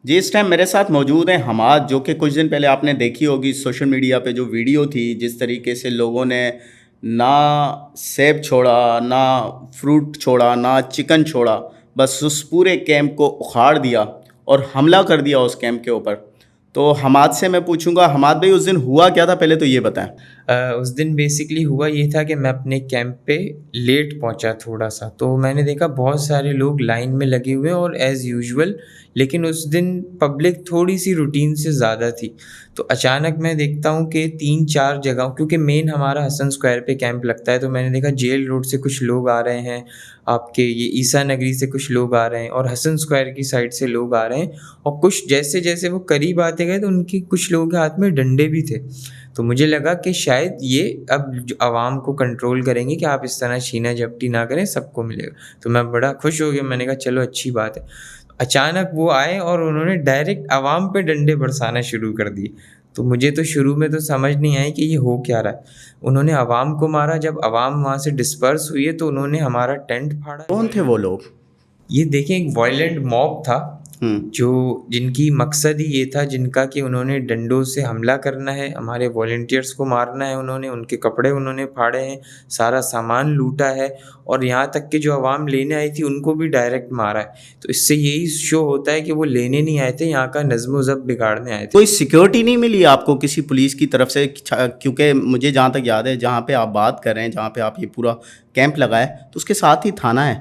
جی اس time میرے ساتھ موجود ہیں حماد، جو کہ کچھ دن پہلے آپ نے دیکھی ہوگی سوشل میڈیا پہ جو ویڈیو تھی، جس طریقے سے لوگوں نے نہ سیب چھوڑا، نہ فروٹ چھوڑا، نہ چکن چھوڑا، بس اس پورے کیمپ کو اکھاڑ دیا اور حملہ کر دیا اس کیمپ کے اوپر. تو حماد سے میں پوچھوں گا، حماد بھائی اس دن ہوا کیا تھا، پہلے تو یہ بتائیں. اس دن بیسکلی ہوا یہ تھا کہ میں اپنے کیمپ پہ لیٹ پہنچا تھوڑا سا، تو میں نے دیکھا بہت سارے لوگ لائن میں لگے ہوئے اور ایز یوزول، لیکن اس دن پبلک تھوڑی سی روٹین سے زیادہ تھی. تو اچانک میں دیکھتا ہوں کہ 3-4 جگہوں، کیونکہ مین ہمارا حسن اسکوائر پہ کیمپ لگتا ہے، تو میں نے دیکھا جیل روڈ سے کچھ لوگ آ رہے ہیں، آپ کے یہ عیسیٰ نگری سے کچھ لوگ آ رہے ہیں، اور حسن اسکوائر کی سائڈ سے لوگ آ رہے ہیں. اور کچھ جیسے جیسے وہ قریب آتے گئے تو ان کی کچھ لوگوں کے ہاتھ میں ڈنڈے بھی تھے. تو مجھے لگا کہ شاید یہ اب عوام کو کنٹرول کریں گے کہ آپ اس طرح چھینا جھپٹی نہ کریں، سب کو ملے گا. تو میں بڑا خوش ہو گیا، میں نے کہا چلو اچھی بات ہے. اچانک وہ آئے اور انہوں نے ڈائریکٹ عوام پہ ڈنڈے برسانا شروع کر دیے. تو مجھے تو شروع میں تو سمجھ نہیں آئی کہ یہ ہو کیا رہا ہے. انہوں نے عوام کو مارا، جب عوام وہاں سے ڈسپرس ہوئی ہے تو انہوں نے ہمارا ٹینٹ پھاڑا. کون تھے وہ لوگ؟ یہ دیکھیں ایک وائلنٹ موب تھا، ہوں جن کی مقصد ہی یہ تھا، جن کا کہ انہوں نے ڈنڈوں سے حملہ کرنا ہے، ہمارے والنٹیئرس کو مارنا ہے، انہوں نے ان کے کپڑے انہوں نے پھاڑے ہیں، سارا سامان لوٹا ہے، اور یہاں تک کہ جو عوام لینے آئی تھی ان کو بھی ڈائریکٹ مارا ہے. تو اس سے یہی شو ہوتا ہے کہ وہ لینے نہیں آئے تھے، یہاں کا نظم و ضبط بگاڑنے آئے تھے. کوئی سیکیورٹی نہیں ملی آپ کو کسی پولیس کی طرف سے؟ کیونکہ مجھے جہاں تک یاد ہے، جہاں پہ آپ بات کر رہے ہیں، جہاں پہ آپ یہ پورا کیمپ لگائے، تو اس کے ساتھ ہی تھانہ ہے،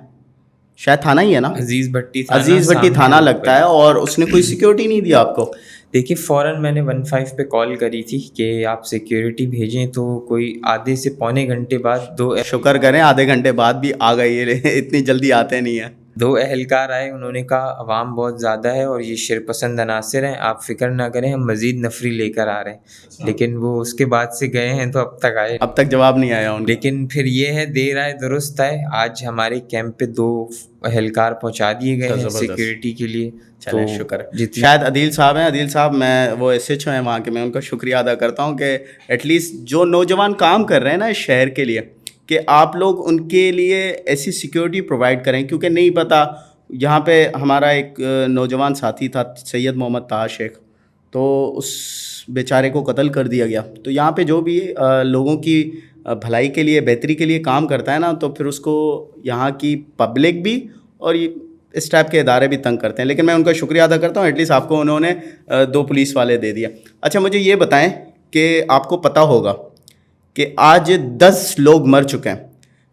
شاید تھانہ ہی ہے نا، عزیز بھٹی تھانہ، عزیز بھٹی سامنے تھانہ روڈ لگتا پہ. ہے، اور اس نے کوئی سیکیورٹی نہیں دیا آپ کو؟ دیکھیے فوراً میں نے 15 پہ کال کری تھی کہ آپ سیکیورٹی بھیجیں، تو کوئی آدھے سے پونے گھنٹے بعد شکر کریں آدھے گھنٹے بعد بھی آ گئی ہے، اتنی جلدی آتے نہیں ہیں. 2 اہلکار آئے، انہوں نے کہا عوام بہت زیادہ ہے اور یہ شرپسند عناصر ہیں، آپ فکر نہ کریں، ہم مزید نفری لے کر آ رہے ہیں. لیکن وہ اس کے بعد سے گئے ہیں تو اب تک آئے. اب تک جواب نہیں آیا ان کا. لیکن پھر یہ ہے دیر آئے درست آئے. آج ہمارے کیمپ پہ 2 اہلکار پہنچا دیے گئے ہیں سیکیورٹی کے لیے. چلیں شکر. شاید عدیل صاحب ہیں، عدیل صاحب میں وہ ایس ایچ او ہیں وہاں کے، میں ان کا شکریہ ادا کرتا ہوں کہ ایٹ لیسٹ جو نوجوان کام کر رہے ہیں نا اس شہر کے لیے، کہ آپ لوگ ان کے لیے ایسی سیکیورٹی پرووائڈ کریں. کیونکہ نہیں پتہ، یہاں پہ ہمارا ایک نوجوان ساتھی تھا سید محمد طه شیخ، تو اس بیچارے کو قتل کر دیا گیا. تو یہاں پہ جو بھی لوگوں کی بھلائی کے لیے، بہتری کے لیے کام کرتا ہے نا، تو پھر اس کو یہاں کی پبلک بھی اور اس ٹائپ کے ادارے بھی تنگ کرتے ہیں. لیکن میں ان کا شکریہ ادا کرتا ہوں، ایٹ لیسٹ آپ کو انہوں نے 2 پولیس والے دے دیا. اچھا مجھے یہ بتائیں کہ آپ کو پتہ ہوگا کہ آج 10 لوگ مر چکے ہیں.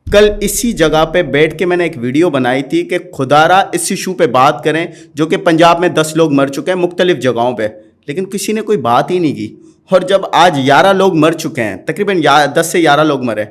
کل اسی جگہ پہ بیٹھ کے میں نے ایک ویڈیو بنائی تھی کہ خدارہ اس ایشو پہ بات کریں، جو کہ پنجاب میں 10 لوگ مر چکے ہیں مختلف جگہوں پہ، لیکن کسی نے کوئی بات ہی نہیں کی. اور جب آج 11 لوگ مر چکے ہیں، تقریباً 10 سے 11 لوگ مرے،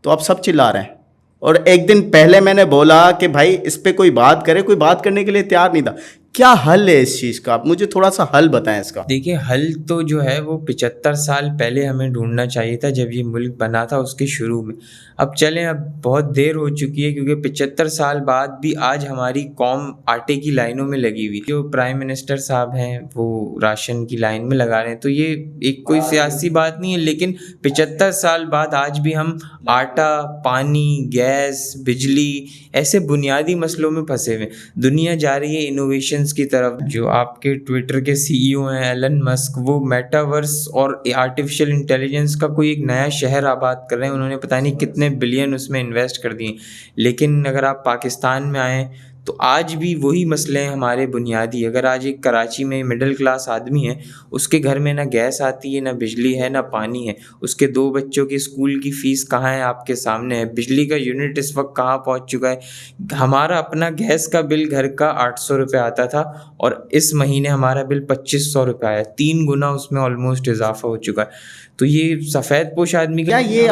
تو آپ سب چلا رہے ہیں. اور ایک دن پہلے میں نے بولا کہ بھائی اس پہ کوئی بات کرے، کوئی بات کرنے کے لیے تیار نہیں تھا. کیا حل ہے اس چیز کا؟ آپ مجھے تھوڑا سا حل بتائیں اس کا. دیکھیے حل تو جو ہے وہ 75 سال پہلے ہمیں ڈھونڈنا چاہیے تھا، جب یہ ملک بنا تھا اس کے شروع میں. اب چلیں، اب بہت دیر ہو چکی ہے، کیونکہ 75 سال بعد بھی آج ہماری قوم آٹے کی لائنوں میں لگی ہوئی. جو پرائم منسٹر صاحب ہیں وہ راشن کی لائن میں لگا رہے ہیں، تو یہ ایک کوئی سیاسی بات نہیں ہے. لیکن 75 سال بعد آج بھی ہم آٹا، پانی، گیس، بجلی ایسے بنیادی مسئلوں میں پھنسے ہوئے. دنیا جا رہی ہے انوویشنز کی طرف. جو آپ کے ٹویٹر کے سی ای او ہیں ایلن مسک، وہ میٹاورس اور آرٹیفیشیل انٹیلیجنس کا کوئی ایک نیا شہر آباد کر رہے ہیں. انہوں نے پتہ نہیں کتنے بلین اس میں انویسٹ کر دیے. لیکن اگر آپ پاکستان میں آئیں تو آج بھی وہی مسئلے ہیں ہمارے بنیادی. اگر آج ایک کراچی میں مڈل کلاس آدمی ہے، اس کے گھر میں نہ گیس آتی ہے، نہ بجلی ہے، نہ پانی ہے. اس کے 2 بچوں کی اسکول کی فیس کہاں ہے؟ آپ کے سامنے ہے. بجلی کا یونٹ اس وقت کہاں پہنچ چکا ہے؟ ہمارا اپنا گیس کا بل گھر کا 800 روپے آتا تھا، اور اس مہینے ہمارا بل 2500 روپے آیا. 3 گنا اس میں آلموسٹ اضافہ ہو چکا ہے. تو یہ سفید پوش آدمی کا کیا یہ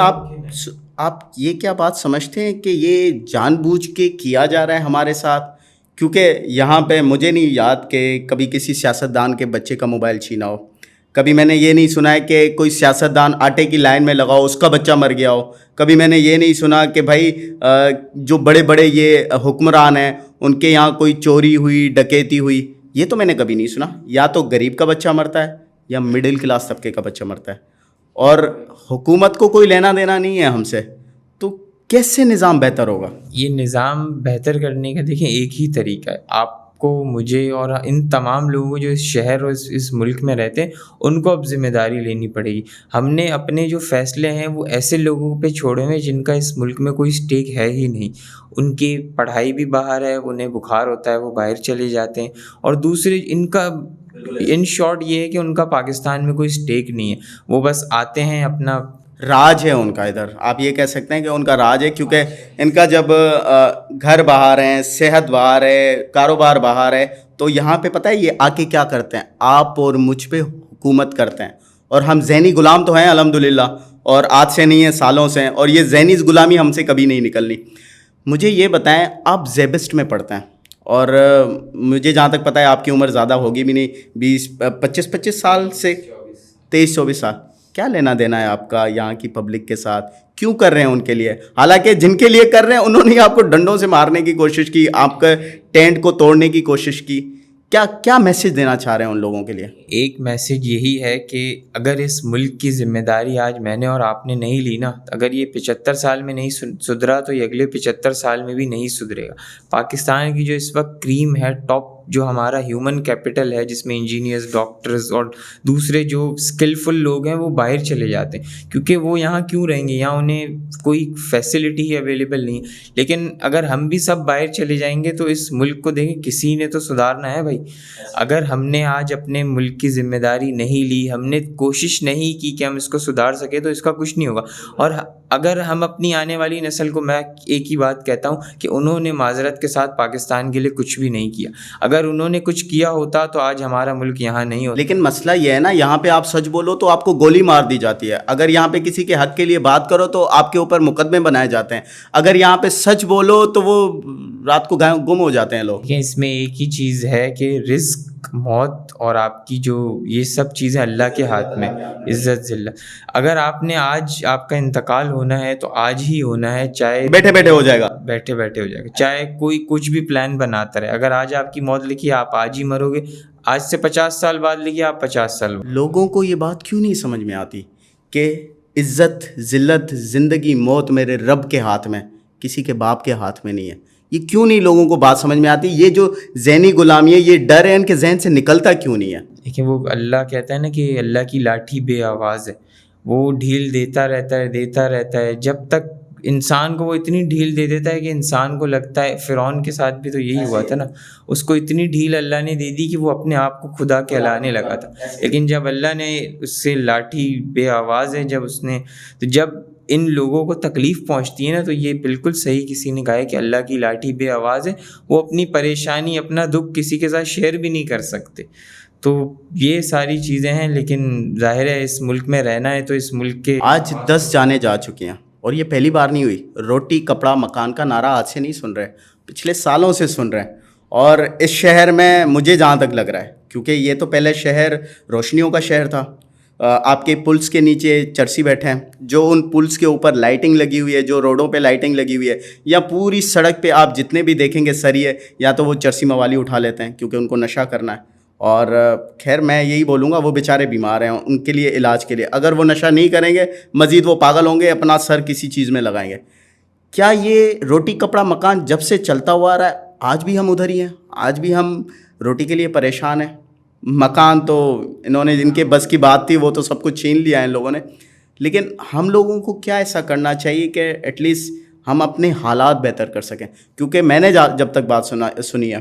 آپ یہ کیا بات سمجھتے ہیں کہ یہ جان بوجھ کے کیا جا رہا ہے ہمارے ساتھ؟ کیونکہ یہاں پہ مجھے نہیں یاد کہ کبھی کسی سیاستدان کے بچے کا موبائل چھینا ہو. کبھی میں نے یہ نہیں سنا ہے کہ کوئی سیاستدان آٹے کی لائن میں لگا ہو، اس کا بچہ مر گیا ہو. کبھی میں نے یہ نہیں سنا کہ بھائی جو بڑے بڑے یہ حکمران ہیں ان کے یہاں کوئی چوری ہوئی، ڈکیتی ہوئی. یہ تو میں نے کبھی نہیں سنا. یا تو غریب کا بچہ مرتا ہے یا مڈل کلاس طبقے کا بچہ مرتا ہے، اور حکومت کو کوئی لینا دینا نہیں ہے ہم سے. تو کیسے نظام بہتر ہوگا؟ یہ نظام بہتر کرنے کا دیکھیں ایک ہی طریقہ ہے. آپ کو, مجھے اور ان تمام لوگوں کو جو اس شہر اور اس ملک میں رہتے ہیں ان کو اب ذمہ داری لینی پڑے گی. ہم نے اپنے جو فیصلے ہیں وہ ایسے لوگوں پہ چھوڑے ہوئے جن کا اس ملک میں کوئی اسٹیک ہے ہی نہیں. ان کی پڑھائی بھی باہر ہے, انہیں بخار ہوتا ہے وہ باہر چلے جاتے ہیں, اور دوسرے ان کا ان شارٹ یہ ہے کہ ان کا پاکستان میں کوئی اسٹیک نہیں ہے, وہ بس آتے ہیں اپنا راج ہے ان کا ادھر, آپ یہ کہہ سکتے ہیں کہ ان کا راج ہے, کیونکہ ان کا جب گھر باہر ہیں, صحت باہر ہے, کاروبار باہر ہے, تو یہاں پہ پتہ ہے یہ آ کے کیا کرتے ہیں, آپ اور مجھ پہ حکومت کرتے ہیں, اور ہم ذہنی غلام تو ہیں الحمدللہ, اور آج سے نہیں ہیں سالوں سے ہیں, اور یہ ذہنی غلامی ہم سے کبھی نہیں نکلنی. مجھے یہ بتائیں, آپ زیبسٹ میں پڑھتے ہیں, اور مجھے جہاں تک پتہ ہے آپ کی عمر زیادہ ہوگی بھی نہیں, 25 سال سے 23-24 سال. کیا لینا دینا ہے آپ کا یہاں کی پبلک کے ساتھ, کیوں کر رہے ہیں ان کے لیے, حالانکہ جن کے لیے کر رہے ہیں انہوں نے آپ کو ڈنڈوں سے مارنے کی کوشش کی, آپ کا ٹینٹ کو توڑنے کی کوشش کی. کیا میسج دینا چاہ رہے ہیں ان لوگوں کے لیے؟ ایک میسج یہی ہے کہ اگر اس ملک کی ذمہ داری آج میں نے اور آپ نے نہیں لی نا, اگر یہ 75 سال میں نہیں سدھرا تو یہ اگلے 75 سال میں بھی نہیں سدھرے گا. پاکستان کی جو اس وقت کریم ہے, ٹاپ جو ہمارا ہیومن کیپٹل ہے, جس میں انجینئرز, ڈاکٹرز اور دوسرے جو اسکلفل لوگ ہیں وہ باہر چلے جاتے ہیں, کیونکہ وہ یہاں کیوں رہیں گے, یہاں انہیں کوئی فیسلٹی ہی اویلیبل نہیں. لیکن اگر ہم بھی سب باہر چلے جائیں گے تو اس ملک کو دیکھیں, کسی نے تو سدھارنا ہے بھائی. اگر ہم نے آج اپنے ملک کی ذمہ داری نہیں لی, ہم نے کوشش نہیں کی کہ ہم اس کو سدھار سکیں, تو اس کا کچھ نہیں ہوگا. اور اگر ہم اپنی آنے والی نسل کو, میں ایک ہی بات کہتا ہوں کہ انہوں نے معذرت کے ساتھ پاکستان کے لیے کچھ بھی نہیں کیا. اگر انہوں نے کچھ کیا ہوتا تو آج ہمارا ملک یہاں نہیں ہوتا. لیکن مسئلہ یہ ہے نا, یہاں پہ آپ سچ بولو تو آپ کو گولی مار دی جاتی ہے, اگر یہاں پہ کسی کے حق کے لیے بات کرو تو آپ کے اوپر مقدمے بنائے جاتے ہیں, اگر یہاں پہ سچ بولو تو وہ رات کو گم ہو جاتے ہیں لوگ. اس میں ایک ہی چیز ہے کہ رزق, موت اور آپ کی جو یہ سب چیزیں اللہ کے ہاتھ میں, عزت ذلت. اگر آپ نے آج آپ کا انتقال ہونا ہے تو آج ہی ہونا ہے, چاہے بیٹھے بیٹھے ہو جائے گا, بیٹھے بیٹھے ہو جائے گا, چاہے کوئی کچھ بھی پلان بناتا رہے. اگر آج آپ کی موت لکھی آپ آج ہی مرو گے, آج سے 50 سال بعد لکھی آپ 50 سال. لوگوں کو یہ بات کیوں نہیں سمجھ میں آتی کہ عزت ذلت زندگی موت میرے رب کے ہاتھ میں, کسی کے باپ کے ہاتھ میں نہیں ہے. یہ کیوں نہیں لوگوں کو بات سمجھ میں آتی؟ یہ جو ذہنی غلامی ہے, یہ ڈر ہے ان کے ذہن سے نکلتا کیوں نہیں ہے؟ لیکن وہ اللہ کہتا ہے نا کہ اللہ کی لاٹھی بے آواز ہے, وہ ڈھیل دیتا رہتا ہے جب تک انسان کو وہ اتنی ڈھیل دے دیتا ہے کہ انسان کو لگتا ہے, فرعون کے ساتھ بھی تو یہی ہوا تھا نا, اس کو اتنی ڈھیل اللہ نے دے دی کہ وہ اپنے آپ کو خدا کہلانے لگا تھا. لیکن جب اللہ نے اس سے لاٹھی بے آواز ہے, جب ان لوگوں کو تکلیف پہنچتی ہے نا, تو یہ بالکل صحیح کسی نے کہا ہے کہ اللہ کی لاٹھی بے آواز ہے, وہ اپنی پریشانی اپنا دکھ کسی کے ساتھ شیئر بھی نہیں کر سکتے. تو یہ ساری چیزیں ہیں, لیکن ظاہر ہے اس ملک میں رہنا ہے تو اس ملک کے آج 10 جانیں جا چکی ہیں, اور یہ پہلی بار نہیں ہوئی. روٹی کپڑا مکان کا نعرہ آج سے نہیں سن رہے, پچھلے سالوں سے سن رہے ہیں. اور اس شہر میں مجھے جہاں تک لگ رہا ہے, کیونکہ یہ تو پہلے شہر روشنیوں کا شہر تھا, آپ کے پلس کے نیچے چرسی بیٹھے ہیں, جو ان پلس کے اوپر لائٹنگ لگی ہوئی ہے, جو روڈوں پہ لائٹنگ لگی ہوئی ہے, یا پوری سڑک پہ آپ جتنے بھی دیکھیں گے سریے, یا تو وہ چرسی موالی اٹھا لیتے ہیں کیونکہ ان کو نشہ کرنا ہے. اور خیر میں یہی بولوں گا, وہ بیچارے بیمار ہیں, ان کے لیے علاج کے لیے اگر وہ نشہ نہیں کریں گے, مزید وہ پاگل ہوں گے, اپنا سر کسی چیز میں لگائیں گے. کیا یہ روٹی کپڑا مکان جب سے چلتا ہوا آ رہا ہے, آج بھی ہم ادھر ہی ہیں, آج بھی ہم روٹی کے لیے پریشان ہیں. مکان تو انہوں نے, جن کے بس کی بات تھی وہ تو سب کچھ چھین لیا ہے ان لوگوں نے. لیکن ہم لوگوں کو کیا ایسا کرنا چاہیے کہ ایٹ لیسٹ ہم اپنے حالات بہتر کر سکیں؟ کیونکہ میں نے جب تک بات سنی ہے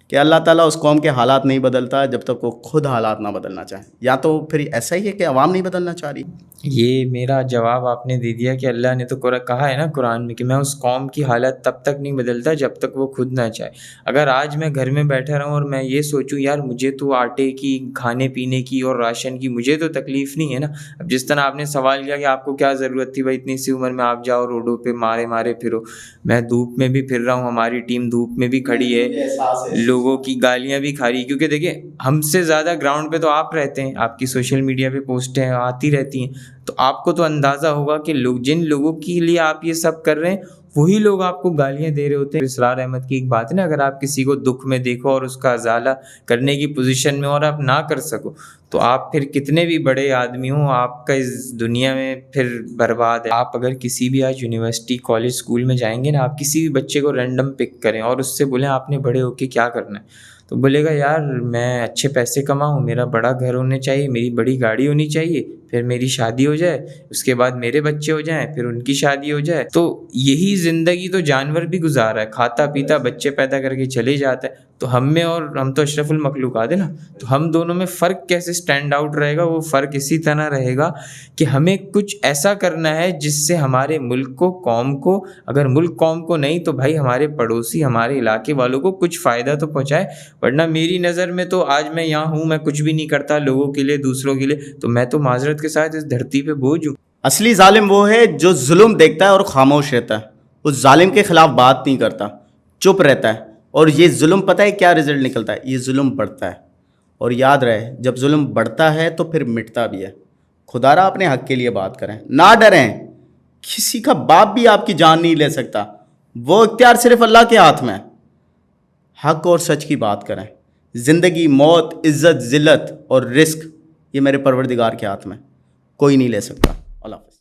کہ اللہ تعالیٰ اس قوم کے حالات نہیں بدلتا جب تک وہ خود حالات نہ بدلنا چاہے, یا تو پھر ایسا ہی ہے کہ عوام نہیں بدلنا چاہ رہی. یہ میرا جواب آپ نے دے دیا کہ اللہ نے تو کہا ہے نا قرآن میں کہ میں اس قوم کی حالت تب تک نہیں بدلتا جب تک وہ خود نہ چاہے. اگر آج میں گھر میں بیٹھا رہوں اور میں یہ سوچوں یار مجھے تو آٹے کی, کھانے پینے کی اور راشن کی مجھے تو تکلیف نہیں ہے نا. اب جس طرح آپ نے سوال کیا کہ آپ کو کیا ضرورت تھی بھائی, اتنی سی عمر میں آپ جاؤ روڈوں پہ مارے پھرو. میں دھوپ میں بھی پھر رہا ہوں, ہماری ٹیم دھوپ میں بھی کھڑی ہے, لوگوں کی گالیاں بھی کھا رہی ہے, کیونکہ دیکھیں ہم سے زیادہ گراؤنڈ پہ تو آپ رہتے ہیں, آپ کی سوشل میڈیا پہ پوسٹیں آتی رہتی ہیں, تو آپ کو تو اندازہ ہوگا کہ جن لوگوں کے لیے آپ یہ سب کر رہے ہیں وہی لوگ آپ کو گالیاں دے رہے ہوتے ہیں. اسرار احمد کی ایک بات ہے نا, اگر آپ کسی کو دکھ میں دیکھو اور اس کا ازالہ کرنے کی پوزیشن میں اور آپ نہ کر سکو تو آپ پھر کتنے بھی بڑے آدمی ہوں, آپ کا اس دنیا میں پھر برباد ہے. آپ اگر کسی بھی آج یونیورسٹی کالج اسکول میں جائیں گے نا, آپ کسی بھی بچے کو رینڈم پک کریں اور اس سے بولیں آپ نے بڑے ہو کے کیا کرنا ہے, تو بولے گا یار میں اچھے پیسے کماؤں, میرا بڑا گھر ہونے چاہیے, میری بڑی گاڑی ہونی چاہیے, پھر میری شادی ہو جائے, اس کے بعد میرے بچے ہو جائیں, پھر ان کی شادی ہو جائے. تو یہی زندگی تو جانور بھی گزارا ہے, کھاتا پیتا بچے پیدا کر کے چلے جاتا ہے. تو ہم میں, اور ہم تو اشرف المخلوقات ہیں نا, تو ہم دونوں میں فرق کیسے اسٹینڈ آؤٹ رہے گا؟ وہ فرق اسی طرح رہے گا کہ ہمیں کچھ ایسا کرنا ہے جس سے ہمارے ملک کو, قوم کو, اگر ملک قوم کو نہیں تو بھائی ہمارے پڑوسی, ہمارے علاقے والوں کو کچھ فائدہ تو پہنچائے. ورنہ میری نظر میں تو آج میں یہاں ہوں, میں کچھ بھی نہیں کرتا لوگوں کے لیے, دوسروں کے لیے, تو میں تو معذرت کے ساتھ اس دھرتی پہ بوجھ ہوں. اصلی ظالم وہ ہے جو ظلم دیکھتا ہے اور خاموش رہتا ہے, اس ظالم کے خلاف بات نہیں کرتا, چپ رہتا ہے. اور یہ ظلم پتہ ہے کیا رزلٹ نکلتا ہے؟ یہ ظلم بڑھتا ہے. اور یاد رہے, جب ظلم بڑھتا ہے تو پھر مٹتا بھی ہے. خدا را اپنے حق کے لیے بات کریں, نہ ڈریں. کسی کا باپ بھی آپ کی جان نہیں لے سکتا, وہ اختیار صرف اللہ کے ہاتھ میں ہے. حق اور سچ کی بات کریں. زندگی, موت, عزت, ذلت اور رزق یہ میرے پروردگار کے ہاتھ میں, کوئی نہیں لے سکتا. اللہ حافظ.